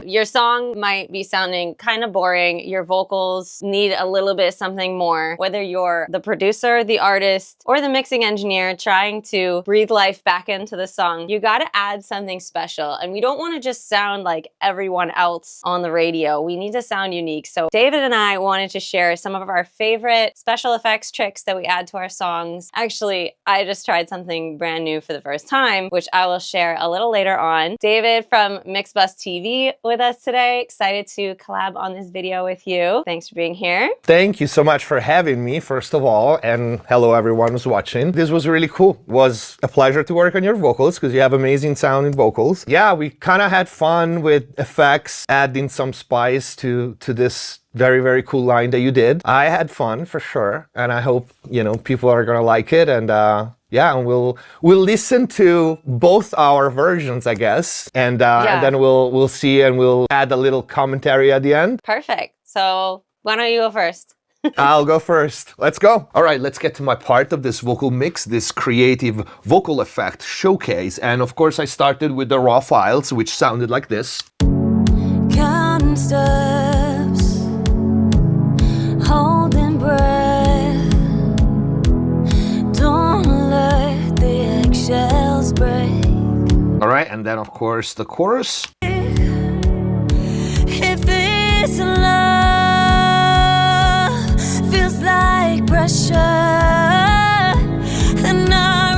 your song might be sounding kind of boring. Your vocals need a little bit something more. Whether you're the producer, the artist, or the mixing engineer trying to breathe life back into the song, you gotta add something special. And we don't want to just sound like everyone else on the radio. We need to sound unique. So David and I wanted to share some of our favorite special effects tricks that we add to our songs. Actually, I just tried something brand new for the first time, which I will share a little later on. David from Mixbus TV with us today. Excited to collab on this video with you. Thanks for being here. Thank you so much for having me, first of all, and hello everyone who's watching. This was really cool. It was a pleasure to work on your vocals because you have amazing sounding vocals. Yeah, we kind of had fun with effects, adding some spice to this very, very cool line that you did. I had fun for sure, and I hope, you know, people are gonna like it. And yeah, and we'll listen to both our versions, I guess, and then we'll see, and we'll add a little commentary at the end. Perfect. So why don't you go first? I'll go first. Let's go. All right, let's get to my part of this vocal mix, this creative vocal effect showcase. And of course, I started with the raw files, which sounded like this. Counting steps, holding breath, don't let the eggshells break. All right, and then of course the chorus. If this love feels like pressure, then I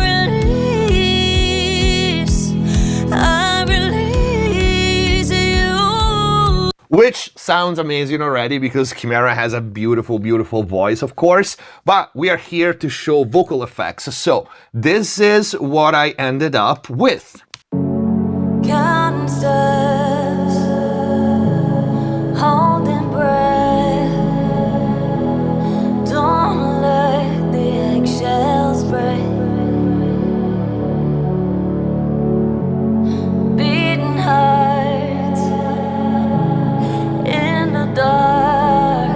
release you. Which sounds amazing already because Kimera has a beautiful, beautiful voice, of course, but we are here to show vocal effects. So this is what I ended up with. Counting steps, holding breath, don't let the eggshells break. Beating heart in the dark,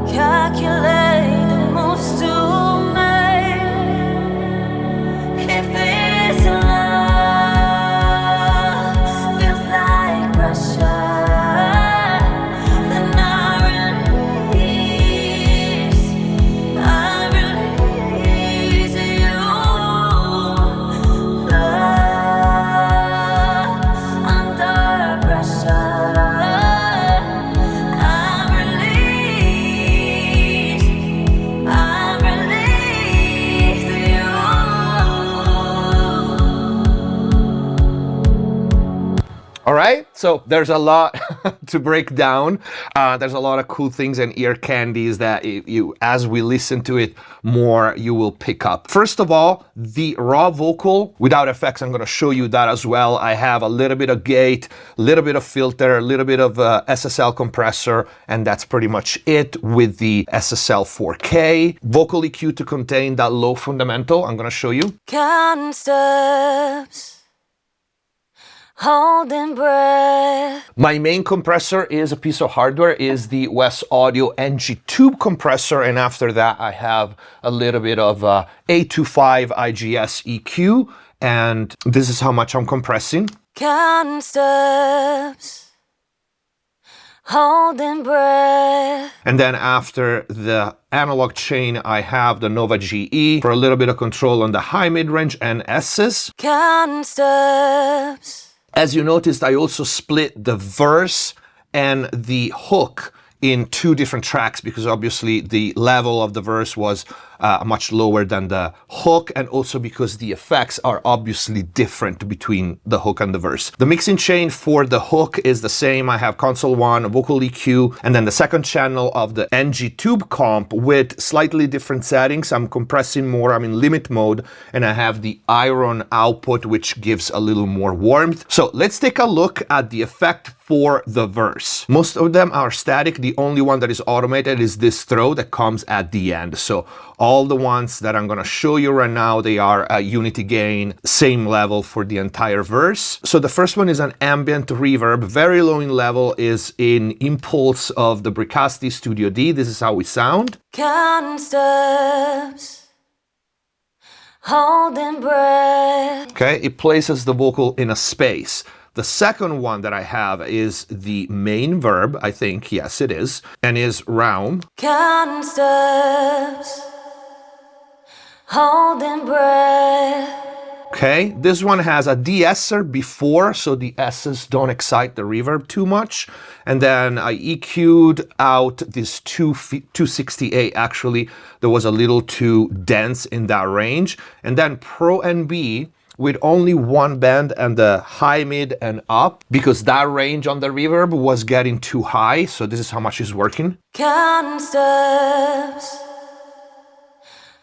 calculate the moves to make. If this love feels like pressure, then I release you. Love under pressure, I release you. All right, so there's a lot to break down. There's a lot of cool things and ear candies that as we listen to it more, you will pick up. First of all, the raw vocal without effects, I'm gonna show you that as well. I have a little bit of gate, a little bit of filter, a little bit of SSL compressor, and that's pretty much it with the SSL 4K. Vocal EQ to contain that low fundamental, I'm gonna show you. Counting steps, holding breath. My main compressor is a piece of hardware, is the West Audio NG Tube compressor, and after that I have a little bit of A25 IGS EQ, and this is how much I'm compressing. Counting steps, holding breath. And then after the analog chain, I have the Nova GE for a little bit of control on the high mid-range and S's. Counting steps. As you noticed, I also split the verse and the hook in two different tracks because obviously the level of the verse was much lower than the hook, and also because the effects are obviously different between the hook and the verse. The mixing chain for the hook is the same. I have console 1, vocal EQ, and then the second channel of the NG Tube comp with slightly different settings. I'm compressing more, I'm in limit mode, and I have the iron output, which gives a little more warmth. So let's take a look at the effect for the verse. Most of them are static. The only one that is automated is this throw that comes at the end. So all the ones that I'm gonna show you right now, they are a unity gain, same level for the entire verse. So the first one is an ambient reverb, very low in level, is in Impulse of the Bricasti Studio D. This is how we sound. Counting steps, holding breath. Okay, it places the vocal in a space. The second one that I have is the main verb, I think, yes it is, and is round. Counting steps, holding breath. Okay, this one has a de-esser before, so the S's don't excite the reverb too much. And then I EQ'd out this 268, actually, there was a little too dense in that range. And then Pro NB with only one band and the high, mid, and up, because that range on the reverb was getting too high, so this is how much is working. Counting steps,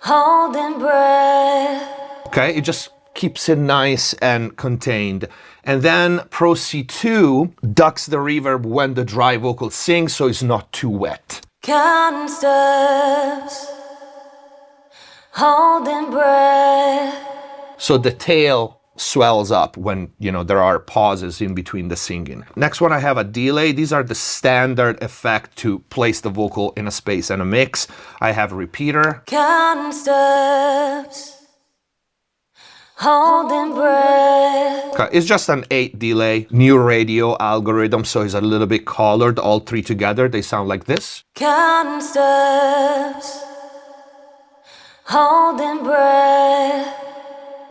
holding breath. Okay, it just keeps it nice and contained. And then Pro C2 ducks the reverb when the dry vocal sings, so it's not too wet. Counting steps, holding breath. So the tail swells up when, there are pauses in between the singing. Next one, I have a delay. These are the standard effect to place the vocal in a space and a mix. I have repeater. Counting steps, holding breath. Okay, it's just an 8 delay, new radio algorithm, so it's a little bit colored. All three together, they sound like this. Counting steps, holding breath.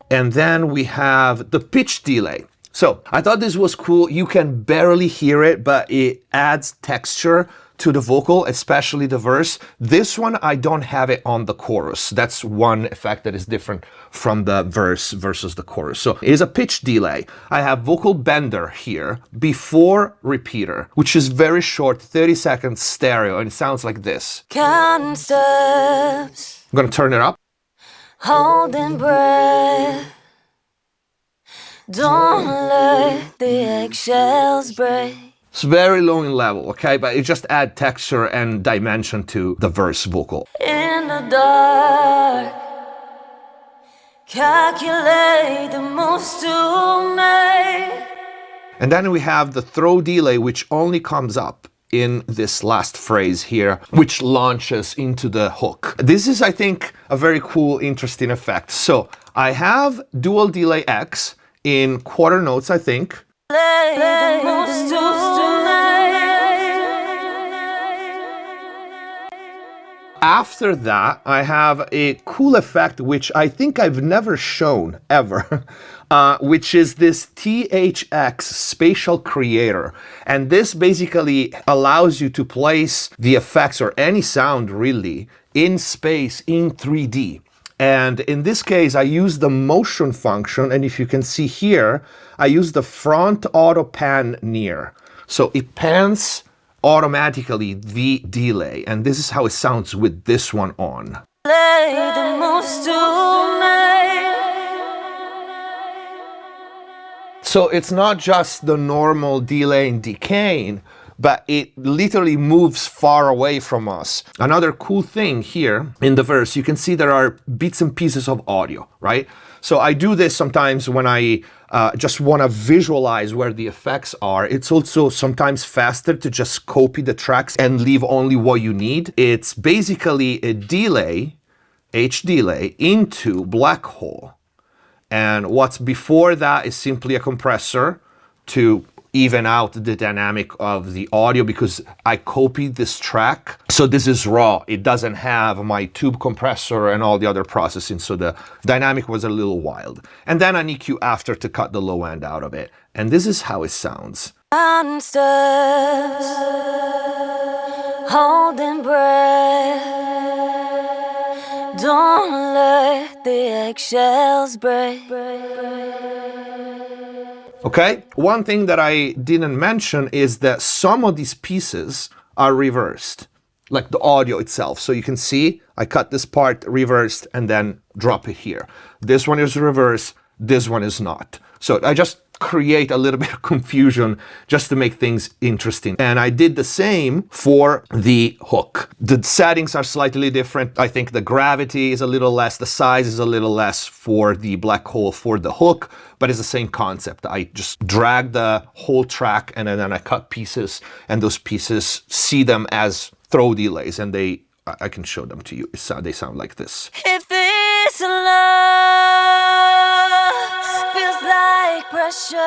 And then we have the pitch delay. So I thought this was cool. You can barely hear it, but it adds texture to the vocal, especially the verse. This one, I don't have it on the chorus. That's one effect that is different from the verse versus the chorus. So it is a pitch delay. I have vocal bender here before repeater, which is very short, 30 seconds stereo, and it sounds like this. Counting steps, I'm gonna turn it up. holding breath. Don't let the eggshells break. It's very low in level, okay? But it just adds texture and dimension to the verse vocal. In the dark, calculate the moves to make. And then we have the throw delay, which only comes up in this last phrase here, which launches into the hook. This is, I think, a very cool, interesting effect. So I have dual delay X in quarter notes, I think. Play the moves to After that, I have a cool effect, which I think I've never shown ever, which is this THX Spatial Creator. And this basically allows you to place the effects or any sound really in space in 3D. And in this case, I use the motion function. And if you can see here, I use the front auto pan near. So it pans automatically the delay, and this is how it sounds with this one on. play the moves to make. So it's not just the normal delay and decaying, but it literally moves far away from us. Another cool thing here in the verse, you can see there are bits and pieces of audio, right? So I do this sometimes when I just want to visualize where the effects are. It's also sometimes faster to just copy the tracks and leave only what you need. It's basically a delay, H delay, into black hole. And what's before that is simply a compressor to even out the dynamic of the audio, because I copied this track. So this is raw. It doesn't have my tube compressor and all the other processing. So the dynamic was a little wild. And then an EQ after to cut the low end out of it. And this is how it sounds. And steps, holding breath. Don't let the eggshells break. Okay, one thing that I didn't mention is that some of these pieces are reversed, like the audio itself. So you can see I cut this part reversed and then drop it here. This one is reversed, this one is not. So I just create a little bit of confusion just to make things interesting. And I did the same for the hook. The settings are slightly different. I think the gravity is a little less, the size is a little less for the black hole for the hook, but it's the same concept. I just drag the whole track and then I cut pieces, and those pieces see them as throw delays, and I can show them to you. They sound like this. If this love feels like pressure,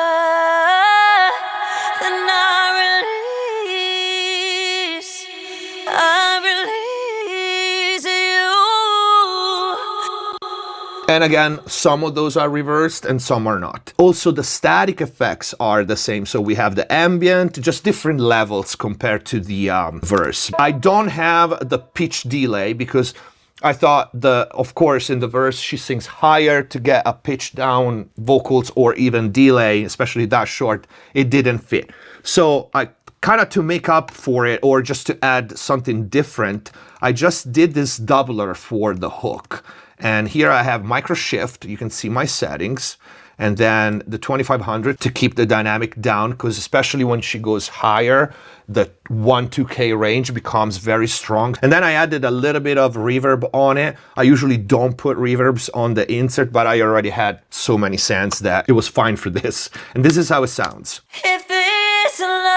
And again, some of those are reversed and some are not. Also, the static effects are the same. So we have the ambient, just different levels compared to the verse. I don't have the pitch delay because I thought of course, in the verse, she sings higher to get a pitch down vocals or even delay, especially that short, it didn't fit. So I kind of to make up for it or just to add something different, I just did this doubler for the hook. And here I have micro shift, you can see my settings, and then the 2500 to keep the dynamic down, because especially when she goes higher, the 1-2K range becomes very strong. And then I added a little bit of reverb on it. I usually don't put reverbs on the insert, but I already had so many cents that it was fine for this. And this is how it sounds. If this love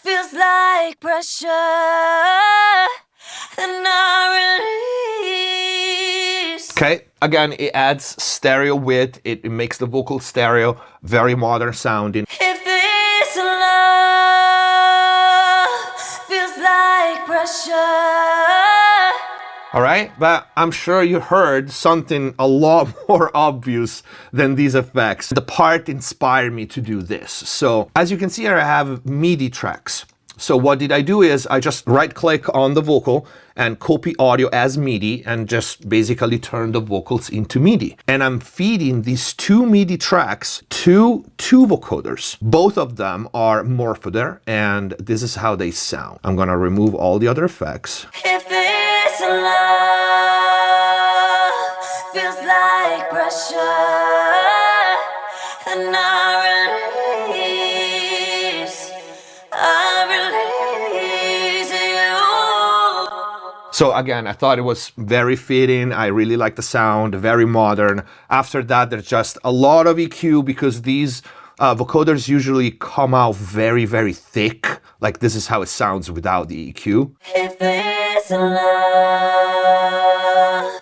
feels like pressure, then I release. Okay, again, it adds stereo width. It makes the vocal stereo, very modern sounding. If this love feels like pressure. All right, but I'm sure you heard something a lot more obvious than these effects. The part inspired me to do this. So as you can see here, I have MIDI tracks. So what did I do is I just right click on the vocal and copy audio as MIDI and just basically turn the vocals into MIDI. And I'm feeding these two MIDI tracks to two vocoders. Both of them are morphoder and this is how they sound. I'm gonna remove all the other effects. If this love feels like pressure, then I release you. So again, I thought it was very fitting. I really like the sound, very modern. After that, there's just a lot of EQ because these vocoders usually come out very, very thick. Like this is how it sounds without the EQ. If this love.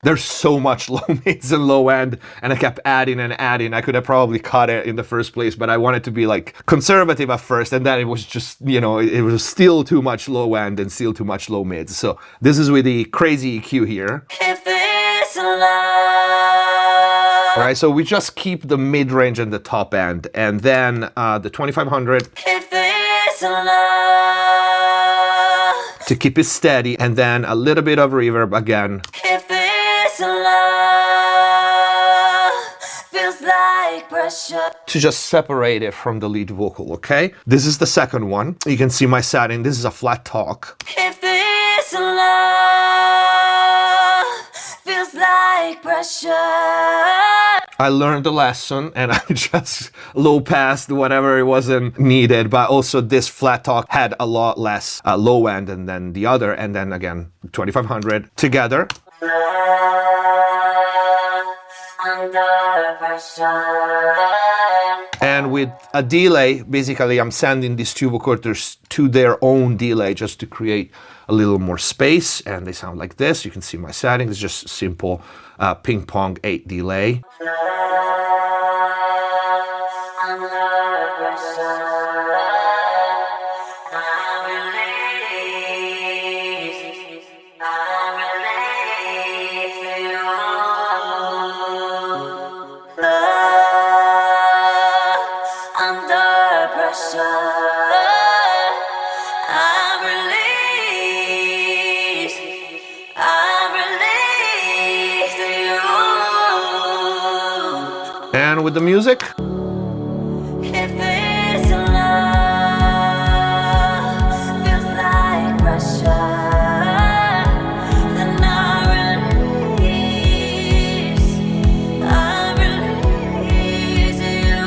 There's so much low mids and low end, and I kept adding and adding. I could have probably cut it in the first place, but I wanted to be like conservative at first, and then it was just, you know, it was still too much low end and still too much low mids. So this is with the crazy EQ here. If this love. All right, so we just keep the mid range and the top end, and then the 2500. If this love. To keep it steady, and then a little bit of reverb again. If this love feels like pressure. To just separate it from the lead vocal, okay? This is the second one. You can see my setting. This is a flat talk. If this love feels like pressure. I learned the lesson and I just low passed whatever it wasn't needed, but also this flat talk had a lot less low end and then the other, and then again 2500 together. Under pressure. And with a delay, basically I'm sending these two vocoders to their own delay just to create a little more space, and they sound like this. You can see my settings, it's just simple ping pong 8 delay. And with the music. If this love feels like pressure, then I release you.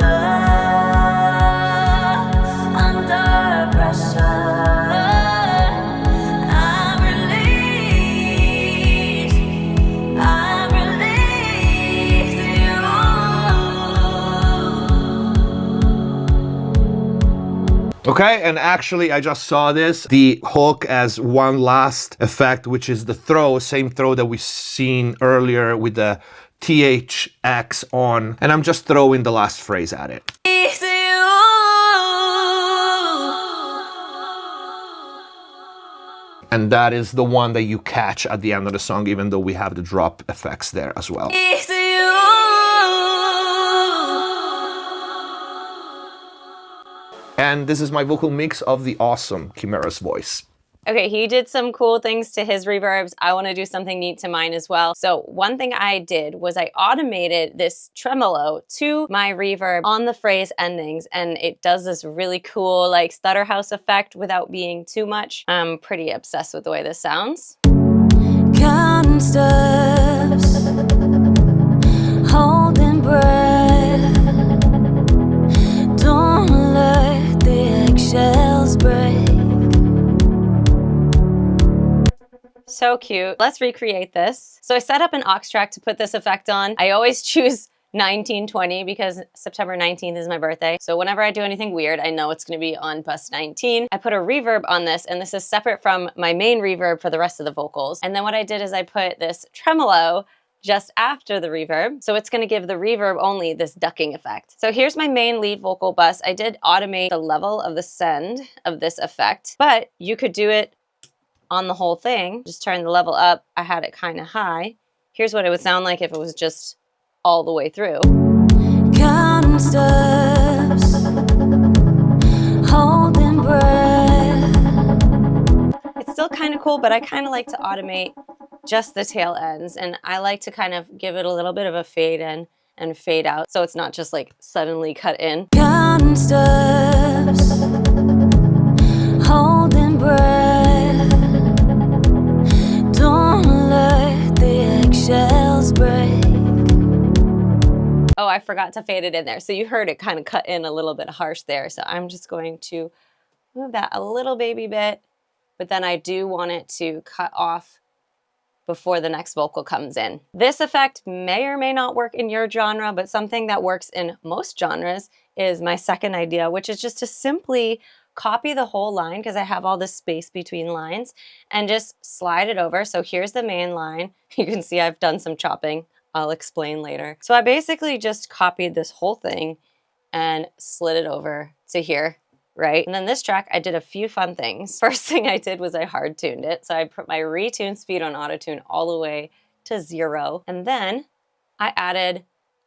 Love under pressure. Okay, and actually I just saw this, the hook as one last effect, which is the throw, same throw that we've seen earlier with the THX on, and I'm just throwing the last phrase at it. And that is the one that you catch at the end of the song, even though we have the drop effects there as well. It's you. And this is my vocal mix of the awesome Kimera's voice. Okay, he did some cool things to his reverbs. I want to do something neat to mine as well. So one thing I did was I automated this tremolo to my reverb on the phrase endings, and it does this really cool like stutter house effect without being too much. I'm pretty obsessed with the way this sounds. Counting steps, holding breath. Don't let the eggshells break. So cute. Let's recreate this. So I set up an aux track to put this effect on. I always choose 1920 because September 19th is my birthday. So whenever I do anything weird, I know it's going to be on bus 19. I put a reverb on this, and this is separate from my main reverb for the rest of the vocals. And then what I did is I put this tremolo just after the reverb. So it's going to give the reverb only this ducking effect. So here's my main lead vocal bus. I did automate the level of the send of this effect, but you could do it on the whole thing. Just turn the level up. I had it kind of high. Here's what it would sound like if it was just all the way through. Counting steps, holding breath. It's still kind of cool, but I kind of like to automate just the tail ends, and I like to kind of give it a little bit of a fade in and fade out, so it's not just like suddenly cut in. Counting steps, holding breath. Don't let the eggshells break. Oh, I forgot to fade it in there. So you heard it kind of cut in a little bit harsh there. So I'm just going to move that a little baby bit, but then I do want it to cut off before the next vocal comes in. This effect may or may not work in your genre, but something that works in most genres is my second idea, which is just to simply copy the whole line, because I have all this space between lines, and just slide it over. So here's the main line. You can see I've done some chopping. I'll explain later. So I basically just copied this whole thing and slid it over to here, right? And then this track, I did a few fun things. First thing I did was I hard tuned it. So I put my retune speed on autotune all the way to 0. And then I added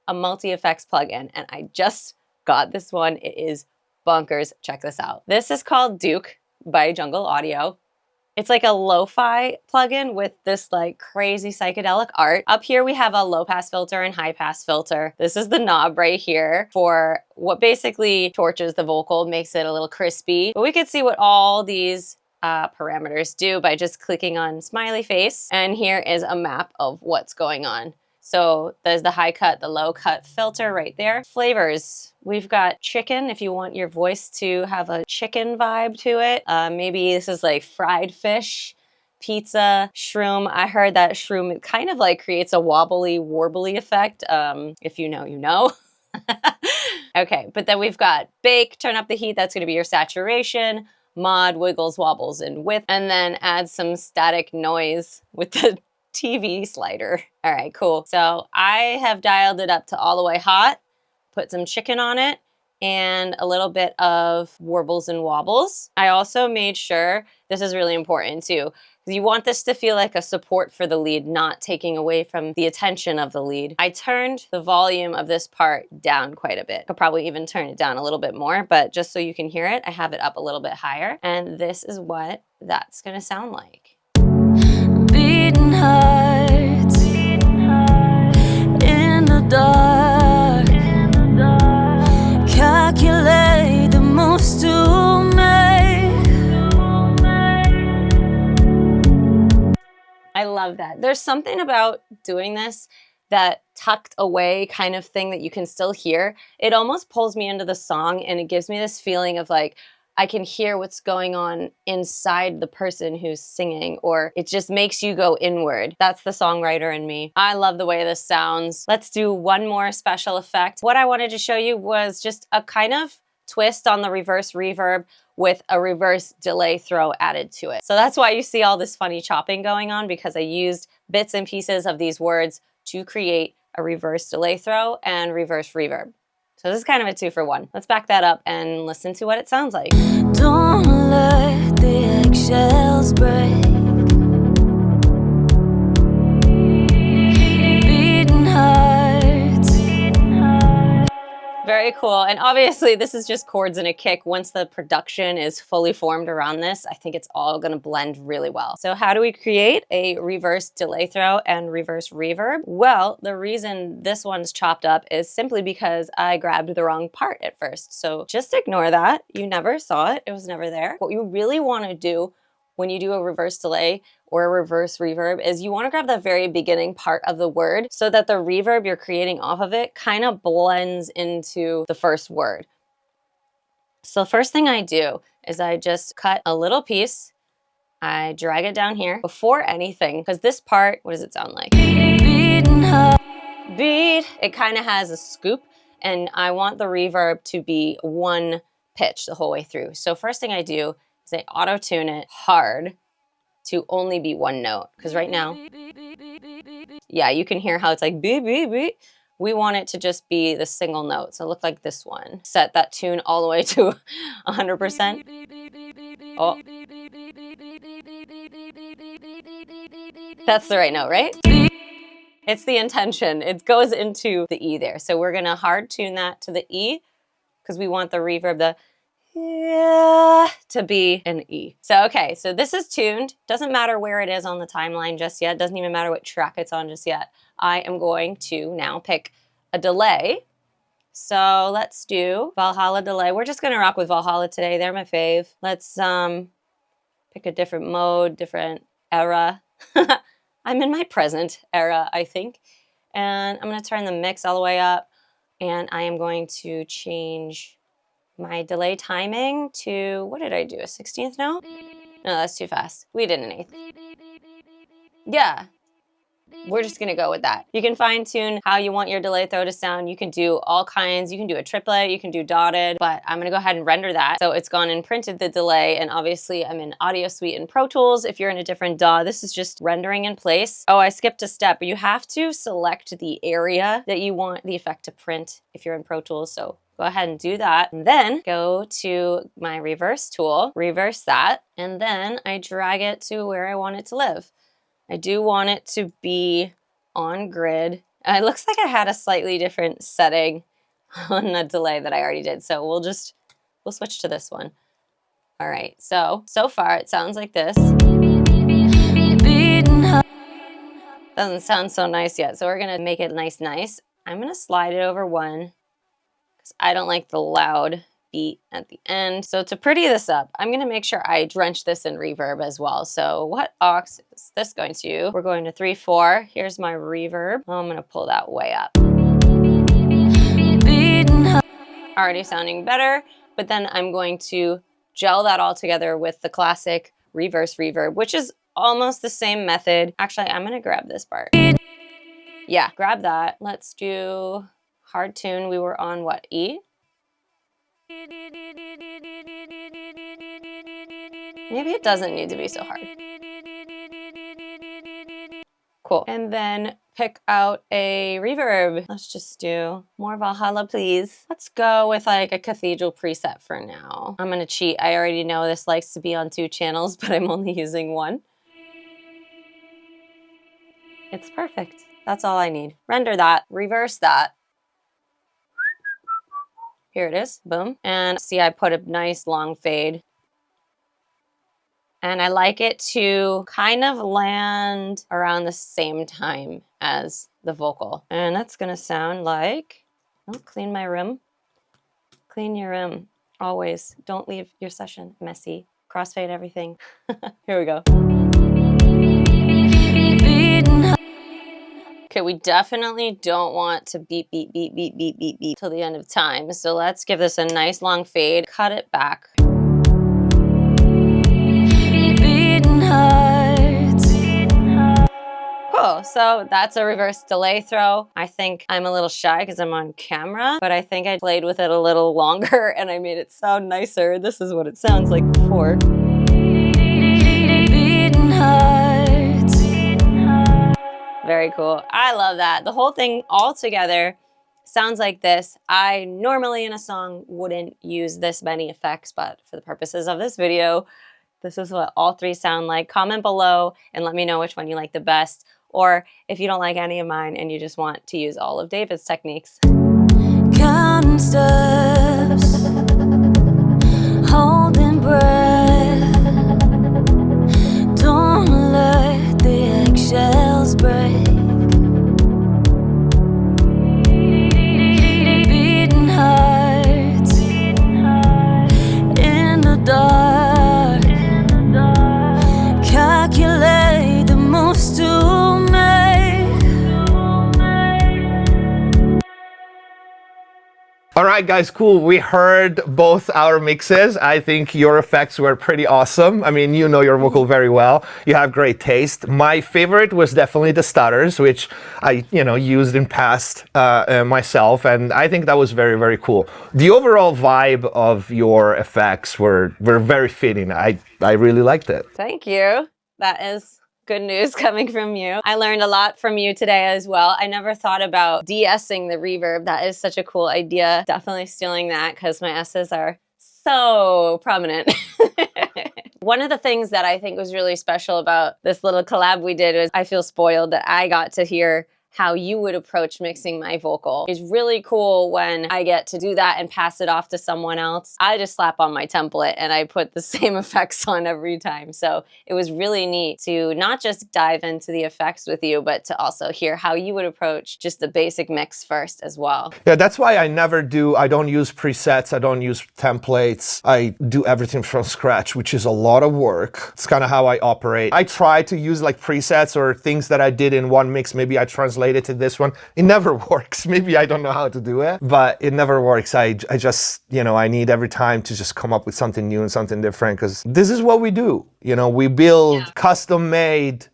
a multi-effects plugin, and I just got this one. It is bonkers. Check this out. This is called Duke by Jungle Audio. It's like a lo-fi plugin with this like crazy psychedelic art. Up here we have a low pass filter and high pass filter. This is the knob right here for what basically torches the vocal, makes it a little crispy. But we could see what all these parameters do by just clicking on smiley face. And here is a map of what's going on. So there's the high cut, the low cut filter right there. Flavors, we've got chicken if you want your voice to have a chicken vibe to it. Maybe this is like fried fish, pizza, shroom. I heard that shroom kind of like creates a wobbly, warbly effect. If you know, you know. Okay, but then we've got bake, turn up the heat. That's gonna be your saturation. Mod, wiggles, wobbles, and width. And then add some static noise with the TV slider. All right, cool. So I have dialed it up to all the way hot, put some chicken on it, and a little bit of warbles and wobbles. I also made sure, this is really important too, because you want this to feel like a support for the lead, not taking away from the attention of the lead. I turned the volume of this part down quite a bit. Could probably even turn it down a little bit more, but just so you can hear it, I have it up a little bit higher. And this is what that's gonna sound like. Beating hearts in the dark. Calculate the moves to make. I love that. There's something about doing this, that tucked away kind of thing that you can still hear. It almost pulls me into the song, and it gives me this feeling of like, I can hear what's going on inside the person who's singing, or it just makes you go inward. That's the songwriter in me. I love the way this sounds. Let's do one more special effect. What I wanted to show you was just a kind of twist on the reverse reverb with a reverse delay throw added to it. So that's why you see all this funny chopping going on, because I used bits and pieces of these words to create a reverse delay throw and reverse reverb. So this is kind of a 2-for-1. Let's back that up and listen to what it sounds like. Don't let the eggshells break. Very cool. And obviously this is just chords and a kick. Once the production is fully formed around this, I think it's all gonna blend really well. So how do we create a reverse delay throw and reverse reverb? Well, the reason this one's chopped up is simply because I grabbed the wrong part at first. So just ignore that. You never saw it. It was never there. What you really wanna do when you do a reverse delay or a reverse reverb is you want to grab the very beginning part of the word so that the reverb you're creating off of it kind of blends into the first word. So first thing I do is I just cut a little piece, I drag it down here before anything, because this part, what does it sound like? Beat, it kind of has a scoop, and I want the reverb to be one pitch the whole way through. So first thing I do is I auto-tune it hard to only be one note. Because right now, yeah, you can hear how it's like beep, beep, beep. We want it to just be the single note. So look like this one. Set that tune all the way to 100%. Oh. That's the right note, right? It's the intention. It goes into the E there. So we're gonna hard tune that to the E because we want the reverb, the yeah, to be an E. So, okay, so this is tuned. Doesn't matter where it is on the timeline just yet. Doesn't even matter what track it's on just yet. I am going to now pick a delay. So let's do Valhalla delay. We're just gonna rock with Valhalla today. They're my fave. Let's pick a different mode, different era. I'm in my present era, I think. And I'm gonna turn the mix all the way up, and I am going to change my delay timing to, what did I do, a 16th note? No, that's too fast. We did an 8th. Yeah, we're just gonna go with that. You can fine tune how you want your delay throw to sound. You can do all kinds. You can do a triplet, you can do dotted, but I'm gonna go ahead and render that. So it's gone and printed the delay, and obviously I'm in Audio Suite and Pro Tools. If you're in a different DAW, this is just rendering in place. Oh, I skipped a step, but you have to select the area that you want the effect to print if you're in Pro Tools. So go ahead and do that. And then go to my reverse tool, reverse that, and then I drag it to where I want it to live. I do want it to be on grid. It looks like I had a slightly different setting on the delay that I already did. So we'll switch to this one. All right, so far it sounds like this. Doesn't sound so nice yet. So we're gonna make it nice. I'm gonna slide it over one, because I don't like the loud beat at the end. So to pretty this up, I'm gonna make sure I drench this in reverb as well. So what aux is this going to? We're going to 3/4. Here's my reverb. Oh, I'm gonna pull that way up. Already sounding better, but then I'm going to gel that all together with the classic reverse reverb, which is almost the same method. Actually, I'm gonna grab this part. Yeah, grab that. Let's do hard tune. We were on what, E? Maybe it doesn't need to be so hard. Cool. And then pick out a reverb. Let's just do more Valhalla, please. Let's go with like a cathedral preset for now. I'm gonna cheat. I already know this likes to be on 2 channels, but I'm only using 1. It's perfect. That's all I need. Render that, reverse that. Here it is, boom. And see, I put a nice long fade. And I like it to kind of land around the same time as the vocal. And that's gonna sound like, oh, clean my room. Clean your room, always. Don't leave your session messy. Crossfade everything. Here we go. Okay, we definitely don't want to beep, beep, beep, beep, beep, beep, beep till the end of time. So let's give this a nice long fade, cut it back. Cool, so that's a reverse delay throw. I think I'm a little shy because I'm on camera, but I think I played with it a little longer and I made it sound nicer. This is what it sounds like before. Very cool. I love that. The whole thing all together sounds like this. I normally in a song wouldn't use this many effects, but for the purposes of this video, this is what all 3 sound like. Comment below and let me know which one you like the best, or if you don't like any of mine and you just want to use all of David's techniques. counting steps, holding breath. Don't let the eggshells break. Beating hearts in the dark. Calculate the moves to make. All right, guys, cool. We heard both our mixes. I think your effects were pretty awesome. I mean, you know your vocal very well. You have great taste. My favorite was definitely the stutters, which I, used in past myself, and I think that was very, very cool. The overall vibe of your effects were very fitting. I really liked it. Thank you. That is good news coming from you. I learned a lot from you today as well. I never thought about de-essing the reverb. That is such a cool idea. Definitely stealing that because my S's are so prominent. One of the things that I think was really special about this little collab we did was I feel spoiled that I got to hear how you would approach mixing my vocal. It's really cool when I get to do that and pass it off to someone else. I just slap on my template and I put the same effects on every time. So it was really neat to not just dive into the effects with you, but to also hear how you would approach just the basic mix first as well. Yeah, that's why I don't use presets, I don't use templates. I do everything from scratch, which is a lot of work. It's kind of how I operate. I try to use like presets or things that I did in one mix. Maybe I translate it to this one. It never works. Maybe I don't know how to do it, but it never works. I just, I need every time to just come up with something new and something different because this is what we do. We build custom-made,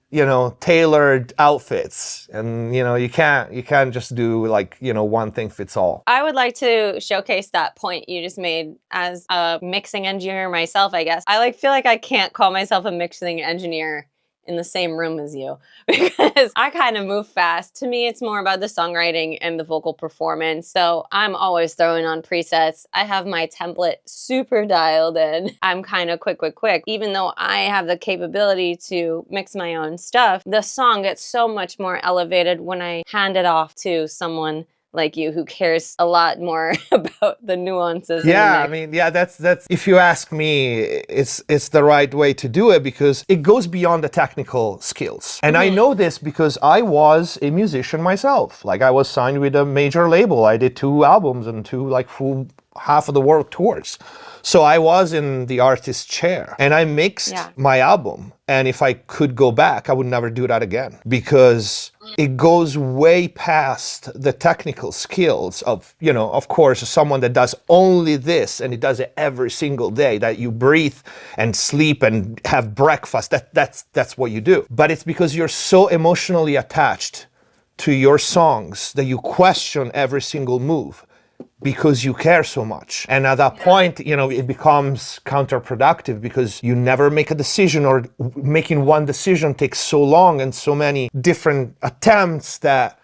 tailored outfits, and you can't just do like one thing fits all. I would like to showcase that point you just made as a mixing engineer myself, I guess. I feel like I can't call myself a mixing engineer in the same room as you because I kind of move fast. To me, it's more about the songwriting and the vocal performance. So I'm always throwing on presets. I have my template super dialed in. I'm kind of quick. Even though I have the capability to mix my own stuff, the song gets so much more elevated when I hand it off to someone like you who cares a lot more about the nuances. Yeah, I mean, yeah, that's if you ask me, it's the right way to do it because it goes beyond the technical skills. And I know this because I was a musician myself. Like I was signed with a major label. I did 2 albums and 2 full half of the world tours. So I was in the artist chair and I mixed my album. And if I could go back, I would never do that again because it goes way past the technical skills of, of course, someone that does only this and it does it every single day, that you breathe and sleep and have breakfast. That's what you do. But it's because you're so emotionally attached to your songs that you question every single move, because you care so much. And at that point, it becomes counterproductive because you never make a decision, or making one decision takes so long and so many different attempts that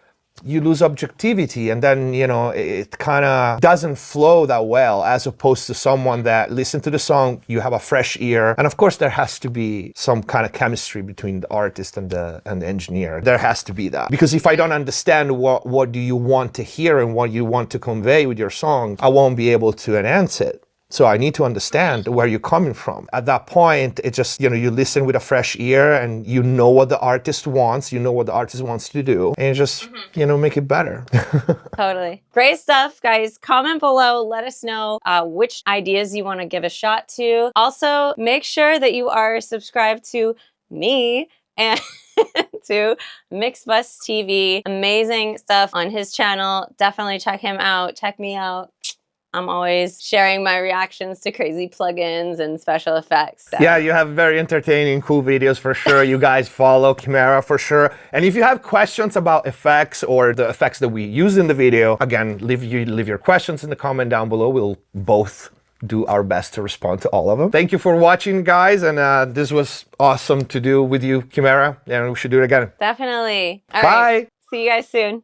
you lose objectivity, and then it kind of doesn't flow that well, as opposed to someone that listen to the song, you have a fresh ear, and of course there has to be some kind of chemistry between the artist and the engineer. There has to be that, because if I don't understand what do you want to hear and what you want to convey with your song, I won't be able to enhance it. So I need to understand where you're coming from. At that point, it just, you listen with a fresh ear and you know what the artist wants, to do, and you just, make it better. Totally. Great stuff, guys. Comment below. Let us know which ideas you want to give a shot to. Also, make sure that you are subscribed to me and to MixBus TV. Amazing stuff on his channel. Definitely check him out. Check me out. I'm always sharing my reactions to crazy plugins and special effects. So. Yeah, you have very entertaining, cool videos for sure. You guys follow Kimera for sure. And if you have questions about effects or the effects that we use in the video, again, leave your questions in the comment down below. We'll both do our best to respond to all of them. Thank you for watching, guys. And this was awesome to do with you, Kimera. And we should do it again. Definitely. All Bye. right. See you guys soon.